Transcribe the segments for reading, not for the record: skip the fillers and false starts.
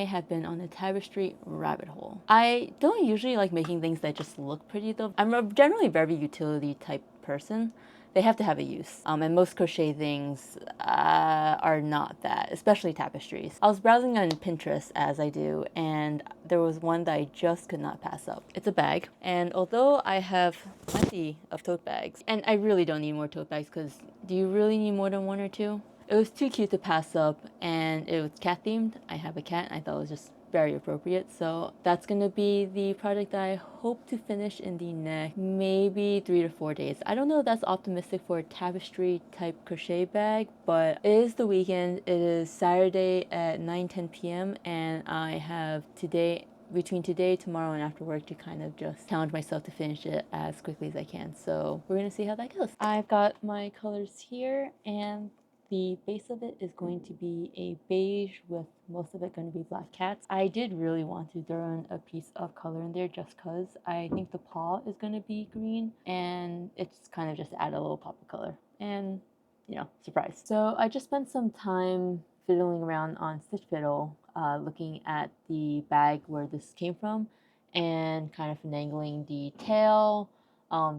I have been on a tapestry rabbit hole. I don't usually like making things that just look pretty though. I'm a generally very utility type person. They have to have a use. And most crochet things are not that, especially tapestries. I was browsing on Pinterest as I do, and there was one that I just could not pass up. It's a bag, and although I have plenty of tote bags, and I really don't need more tote bags because do you really need more than one or two? It was too cute to pass up, and it was cat themed. I have a cat, and I thought it was just very appropriate. So that's gonna be the project that I hope to finish in the next maybe 3 to 4 days. I don't know if that's optimistic for a tapestry type crochet bag, but it is the weekend. It is Saturday at 9:10 p.m. and I have between today, tomorrow, and after work to kind of just challenge myself to finish it as quickly as I can. So we're gonna see how that goes. I've got my colors here, and the base of it is going to be a beige with most of it going to be black cats. I did really want to throw in a piece of color in there just because I think the paw is going to be green, and it's kind of just add a little pop of color and, you know, surprise. So I just spent some time fiddling around on Stitch Fiddle, looking at the bag where this came from and kind of finagling the tail,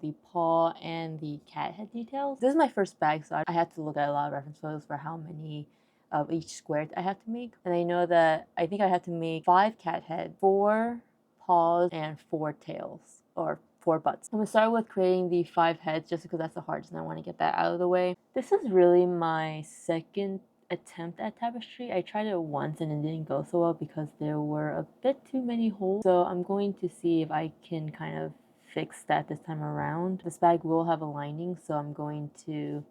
the paw, and the cat head details. This is my first bag, so I had to look at a lot of reference photos for how many of each square I have to make. And I know that I think I have to make 5 cat head, 4 paws, and 4 tails, or 4 butts. I'm gonna start with creating the 5 heads just because that's the hardest and I want to get that out of the way. This is really my second attempt at tapestry. I tried it once and it didn't go so well because there were a bit too many holes. So I'm going to see if I can kind of fix that this time around. This bag will have a lining, so I'm going to,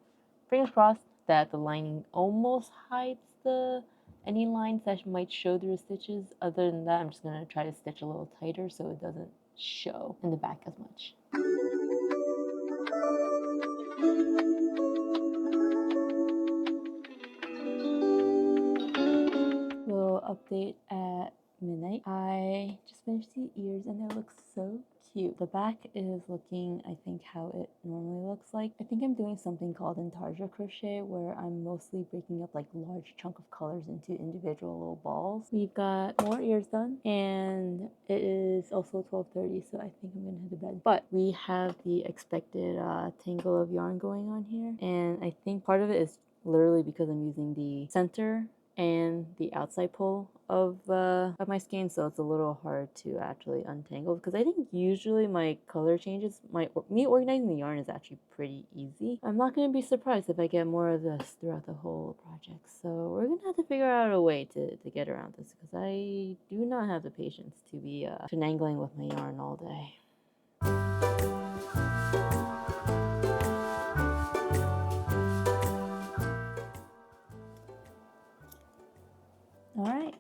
fingers crossed, that the lining almost hides any lines that might show through the stitches. Other than that, I'm just going to try to stitch a little tighter so it doesn't show in the back as much. Little update at midnight. I just finished the ears and they look so cute. The back is looking, I think, how it normally looks like. I think I'm doing something called intarsia crochet where I'm mostly breaking up like large chunk of colors into individual little balls. We've got more ears done and it is also 12:30, so I think I'm gonna head to bed. But we have the expected tangle of yarn going on here, and I think part of it is literally because I'm using the center and the outside pull of my skein, so it's a little hard to actually untangle because I think usually my color changes, me organizing the yarn is actually pretty easy. I'm not going to be surprised if I get more of this throughout the whole project, so we're going to have to figure out a way to get around this because I do not have the patience to be finagling with my yarn all day. Alright,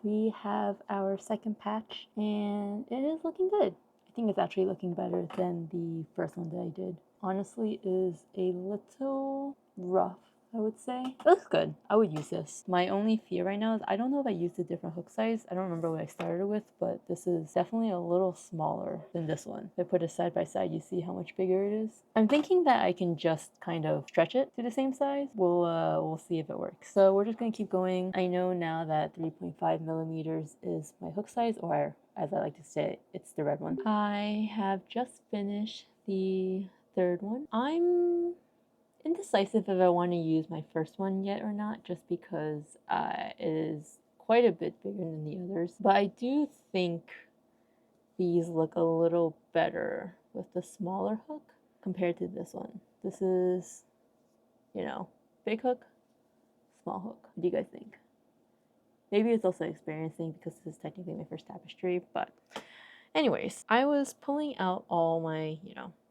we have our second patch and it is looking good. I think it's actually looking better than the first one that I did. Honestly, it is a little rough, I would say. It looks good. I would use this. My only fear right now is I don't know if I used a different hook size. I don't remember what I started with, but this is definitely a little smaller than this one. If I put it side by side, you see how much bigger it is. I'm thinking that I can just kind of stretch it to the same size. We'll see if it works. So we're just gonna keep going. I know now that 3.5 millimeters is my hook size, or as I like to say, it's the red one. I have just finished the third one. I'm indecisive if I want to use my first one yet or not, just because it is quite a bit bigger than the others. But I do think these look a little better with the smaller hook compared to this one. This is, you know, big hook, small hook. What do you guys think? Maybe it's also experiencing because this is technically my first tapestry, but anyways, I was pulling out all my,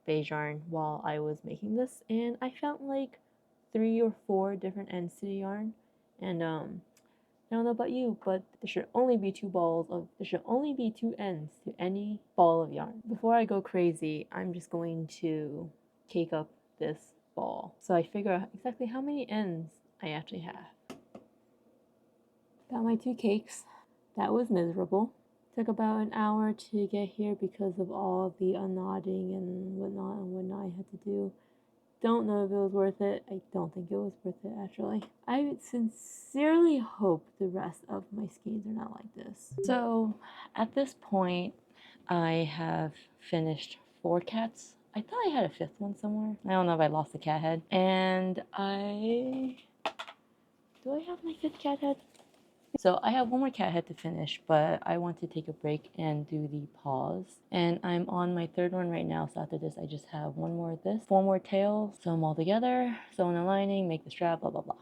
beige yarn while I was making this, and I found like 3 or 4 different ends to the yarn, and I don't know about you, but there should only be 2 ends to any ball of yarn. Before I go crazy, I'm just going to cake up this ball so I figure out exactly how many ends I actually have. Got my 2 cakes. That was miserable. Took about an hour to get here because of all the unknotting and whatnot I had to do. don't know if it was worth it. I don't think it was worth it, actually. I sincerely hope the rest of my skeins are not like this. So at this point, I have finished 4 cats. I thought I had a 5th one somewhere. I don't know if I lost the cat head. And do I have my 5th cat head? So I have one more cat head to finish, but I want to take a break and do the paws. And I'm on my 3rd one right now, so after this I just have one more of this, 4 more tails, sew them all together, sew in the lining, make the strap, blah blah blah.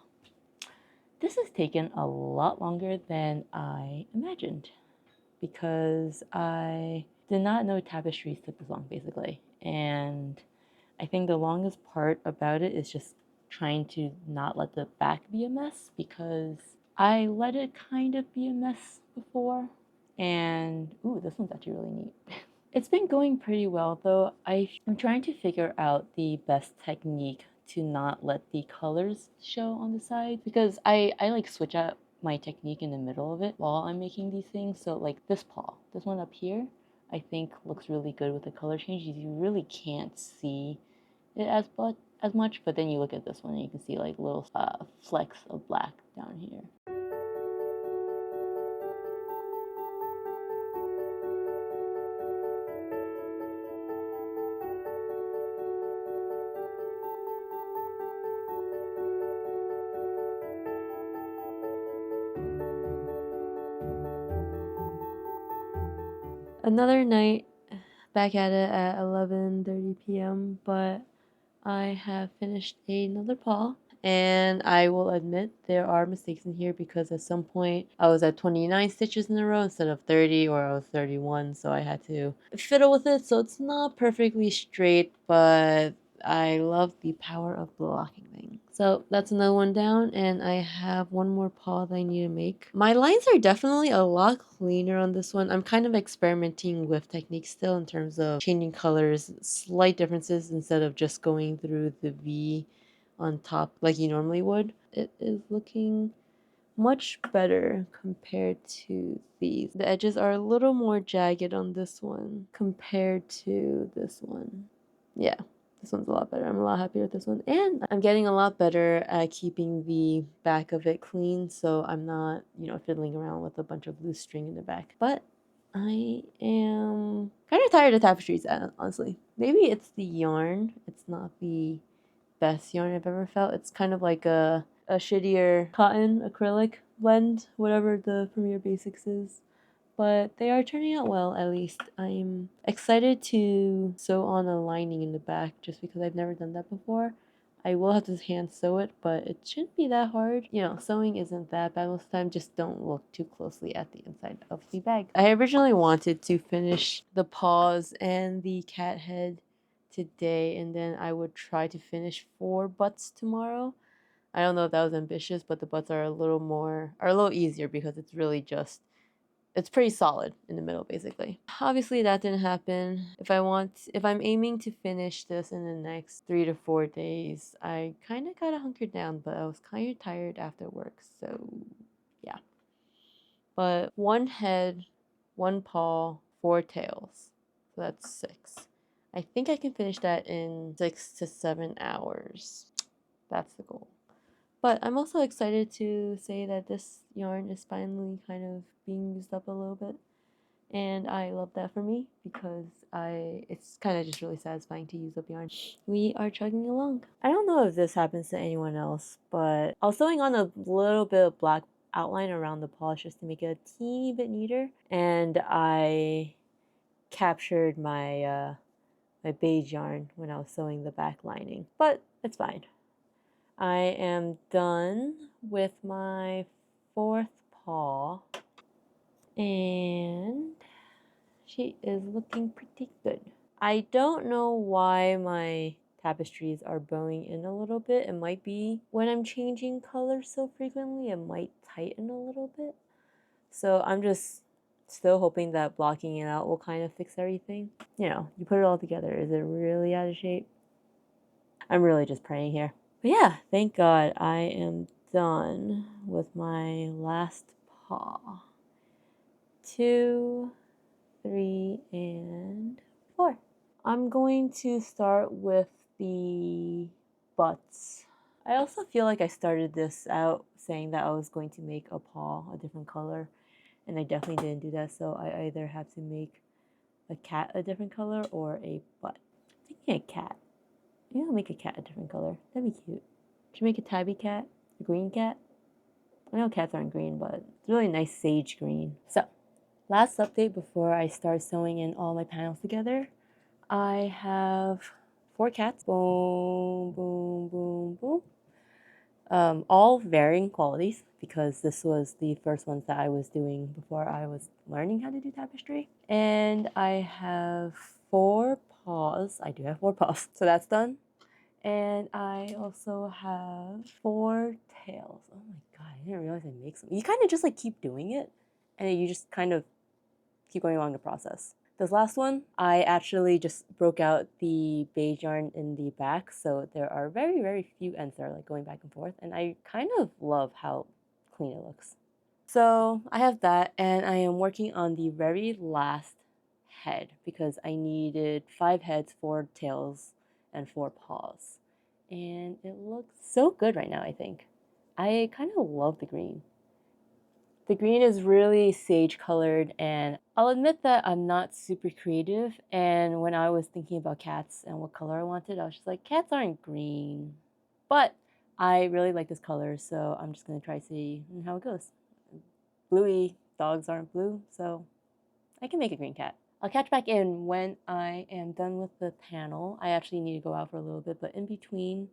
This has taken a lot longer than I imagined because I did not know tapestries took this long, basically. And I think the longest part about it is just trying to not let the back be a mess, because I let it kind of be a mess before. And ooh, this one's actually really neat. It's been going pretty well, though. I'm trying to figure out the best technique to not let the colors show on the side, because I like switch out my technique in the middle of it while I'm making these things. So like this paw, this one up here, I think looks really good with the color changes. You really can't see it as much, but then you look at this one and you can see like little flecks of black down here. Another night, back at it at 11:30 p.m., but I have finished another paw, and I will admit there are mistakes in here because at some point I was at 29 stitches in a row instead of 30, or I was 31, so I had to fiddle with it. So it's not perfectly straight, but I love the power of blocking things. So that's another one down, and I have one more paw that I need to make. My lines are definitely a lot cleaner on this one. I'm kind of experimenting with techniques still in terms of changing colors, slight differences instead of just going through the V on top like you normally would. It is looking much better compared to these. The edges are a little more jagged on this one compared to this one. Yeah, this one's a lot better. I'm a lot happier with this one. And I'm getting a lot better at keeping the back of it clean, so I'm not, fiddling around with a bunch of loose string in the back. But I am kind of tired of tapestries, honestly. Maybe it's the yarn. It's not the best yarn I've ever felt. It's kind of like a shittier cotton acrylic blend, whatever the Premier Basics is. But they are turning out well, at least. I'm excited to sew on a lining in the back just because I've never done that before. I will have to hand sew it, but it shouldn't be that hard. Sewing isn't that bad most of the time. Just don't look too closely at the inside of the bag. I originally wanted to finish the paws and the cat head today, and then I would try to finish 4 butts tomorrow. I don't know if that was ambitious, but the butts are a little easier because it's pretty solid in the middle, basically. Obviously that didn't happen. If I'm aiming to finish this in the next 3 to 4 days, I kind of gotta hunker down, but I was kind of tired after work, so yeah. But 1 head, 1 paw, 4 tails, so that's 6. I think I can finish that in 6 to 7 hours. That's the goal. But I'm also excited to say that this yarn is finally kind of being used up a little bit. And I love that for me because it's kind of just really satisfying to use up yarn. We are chugging along. I don't know if this happens to anyone else, but I was sewing on a little bit of black outline around the polish just to make it a teeny bit neater. And I captured my my beige yarn when I was sewing the back lining. But it's fine. I am done with my 4th paw, and she is looking pretty good. I don't know why my tapestries are bowing in a little bit. It might be when I'm changing colors so frequently, it might tighten a little bit. So I'm just still hoping that blocking it out will kind of fix everything. You put it all together. Is it really out of shape? I'm really just praying here. But yeah, thank God I am done with my last paw. 2, 3, and 4. I'm going to start with the butts. I also feel like I started this out saying that I was going to make a paw a different color, and I definitely didn't do that, so I either have to make a cat a different color or a butt. I'm thinking a cat. Maybe I'll make a cat a different color. That'd be cute. Should I make a tabby cat? A green cat? I know cats aren't green, but it's really nice sage green. So, last update before I start sewing in all my panels together. I have 4 cats. Boom, boom, boom, boom. All varying qualities because this was the first ones that I was doing before I was learning how to do tapestry. And I have 4 paws. I do have 4 paws, so that's done. And I also have 4 tails. Oh my god, I didn't realize I make some. You kind of just like keep doing it, and you just kind of keep going along the process. This last one, I actually just broke out the beige yarn in the back, so there are very, very few ends that are like going back and forth, and I kind of love how clean it looks. So I have that, and I am working on the very last head because I needed 5 heads, 4 tails, and 4 paws. And it looks so good right now, I think. I kind of love the green. The green is really sage colored, and I'll admit that I'm not super creative, and when I was thinking about cats and what color I wanted, I was just like, cats aren't green. But I really like this color, so I'm just going to try to see how it goes. Bluey dogs aren't blue, so I can make a green cat. I'll catch back in when I am done with the panel. I actually need to go out for a little bit, but in between,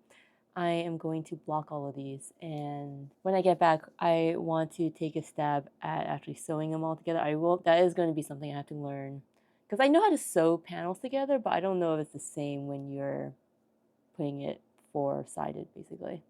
I am going to block all of these, and when I get back, I want to take a stab at actually sewing them all together. That is going to be something I have to learn, because I know how to sew panels together, but I don't know if it's the same when you're putting it 4-sided, basically.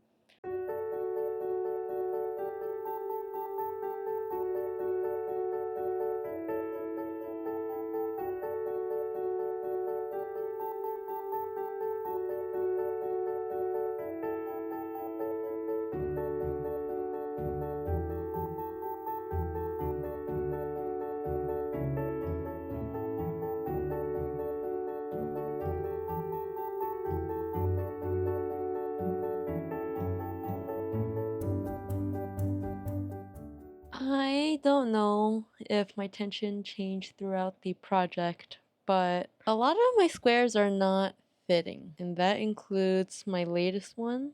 I don't know if my tension changed throughout the project, but a lot of my squares are not fitting, and that includes my latest one,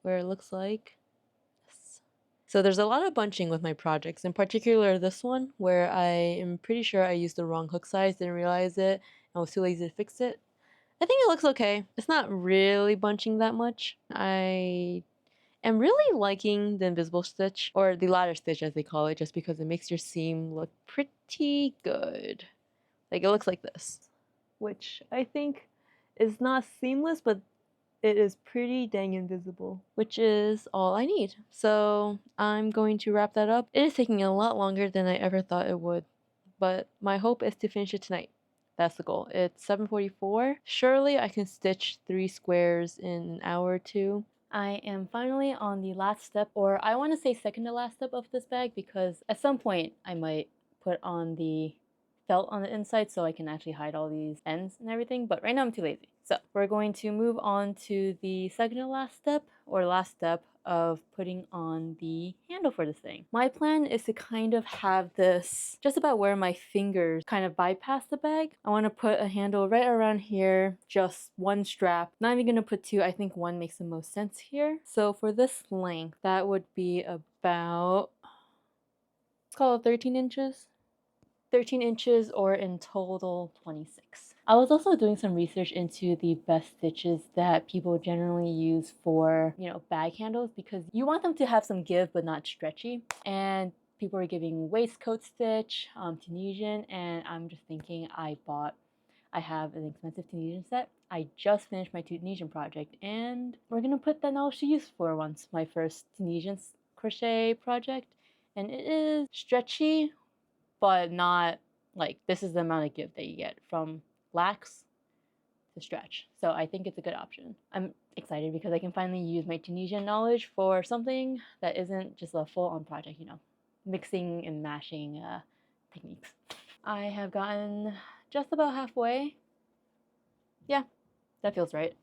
where it looks like this. So there's a lot of bunching with my projects, in particular this one, where I am pretty sure I used the wrong hook size, didn't realize it, and was too lazy to fix it. I think it looks okay. It's not really bunching that much. I am really liking the invisible stitch, or the ladder stitch as they call it, just because it makes your seam look pretty good. Like, it looks like this, which I think is not seamless, but it is pretty dang invisible, which is all I need. So I'm going to wrap that up. It is taking a lot longer than I ever thought it would, but my hope is to finish it tonight. That's the goal. It's 7:44. Surely I can stitch 3 squares in an hour or 2. I am finally on the last step, or I want to say second to last step of this bag, because at some point I might put on the felt on the inside so I can actually hide all these ends and everything, but right now I'm too lazy. So we're going to move on to the second to last step, or last step, of putting on the handle for this thing. My plan is to kind of have this just about where my fingers kind of bypass the bag. I want to put a handle right around here, just 1 strap. Not even gonna put 2, I think 1 makes the most sense here. So for this length, that would be about, let's call it 13 inches. 13 inches, or in total 26. I was also doing some research into the best stitches that people generally use for, bag handles, because you want them to have some give but not stretchy. And people are giving waistcoat stitch, Tunisian, and I'm just thinking I have an expensive Tunisian set. I just finished my Tunisian project, and we're gonna put that knowledge to use for once, my first Tunisian crochet project. And it is stretchy, but not like this is the amount of give that you get from lax to stretch. So I think it's a good option. I'm excited because I can finally use my Tunisian knowledge for something that isn't just a full-on project, mixing and mashing techniques. I have gotten just about halfway. Yeah, that feels right.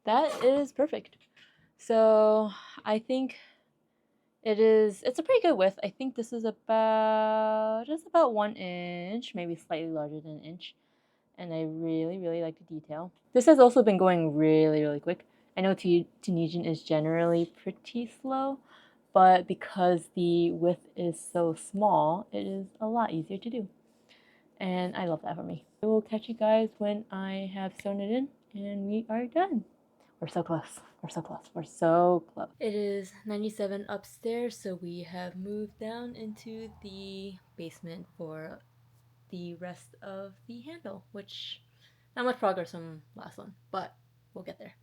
that is perfect. So I think it's a pretty good width. I think this is about just about 1 inch, maybe slightly larger than an inch. And I really, really like the detail. This has also been going really, really quick. I know Tunisian is generally pretty slow, but because the width is so small, it is a lot easier to do. And I love that for me. I will catch you guys when I have sewn it in and we are done. We're so close. We're so close. We're so close. It is 97 upstairs, so we have moved down into the basement for the rest of the handle, which not much progress from last one, but we'll get there.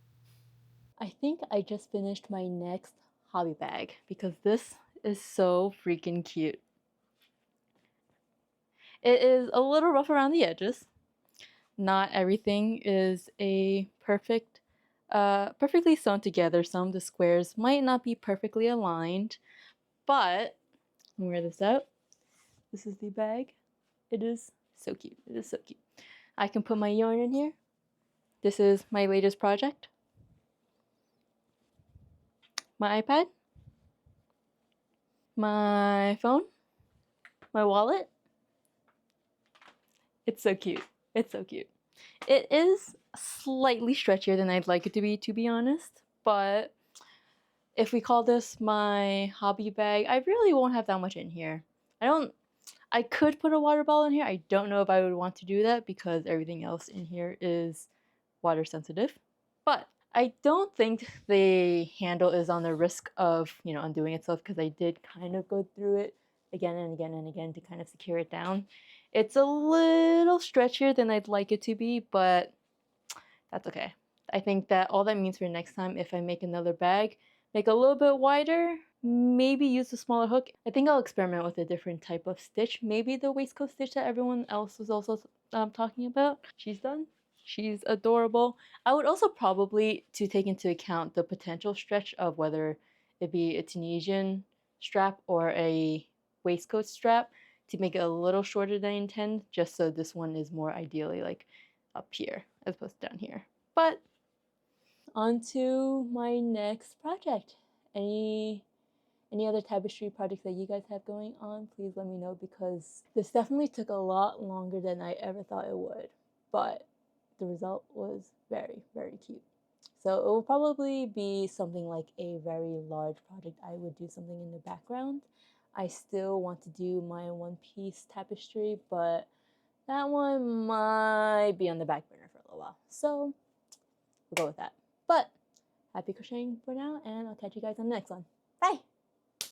I think I just finished my next hobby bag because this is so freaking cute. It is a little rough around the edges. Not everything is a perfectly sewn together. Some of the squares might not be perfectly aligned, but I'll wear this out. This is the bag. It is so cute. It is so cute. I can put my yarn in here. This is my latest project. My iPad, my phone, my wallet. It's so cute. It's so cute. It is slightly stretchier than I'd like it to be honest, but if we call this my hobby bag, I really won't have that much in here. I could put a water bottle in here. I don't know if I would want to do that because everything else in here is water sensitive. But I don't think the handle is on the risk of, undoing itself because I did kind of go through it again and again and again to kind of secure it down. It's a little stretchier than I'd like it to be, but that's okay. I think that all that means for next time, if I make another bag, make a little bit wider, maybe use a smaller hook. I think I'll experiment with a different type of stitch. Maybe the waistcoat stitch that everyone else was also talking about. She's done. She's adorable. I would also probably to take into account the potential stretch of whether it be a Tunisian strap or a waistcoat strap to make it a little shorter than I intend, just so this one is more ideally like up here as opposed to down here. But on to my next project. Any other tapestry projects that you guys have going on, please let me know because this definitely took a lot longer than I ever thought it would. But the result was very, very cute. So it will probably be something like a very large project. I would do something in the background. I still want to do my one-piece tapestry, but that one might be on the back burner for a little while. So we'll go with that. But happy crocheting for now, and I'll catch you guys on the next one. Bye!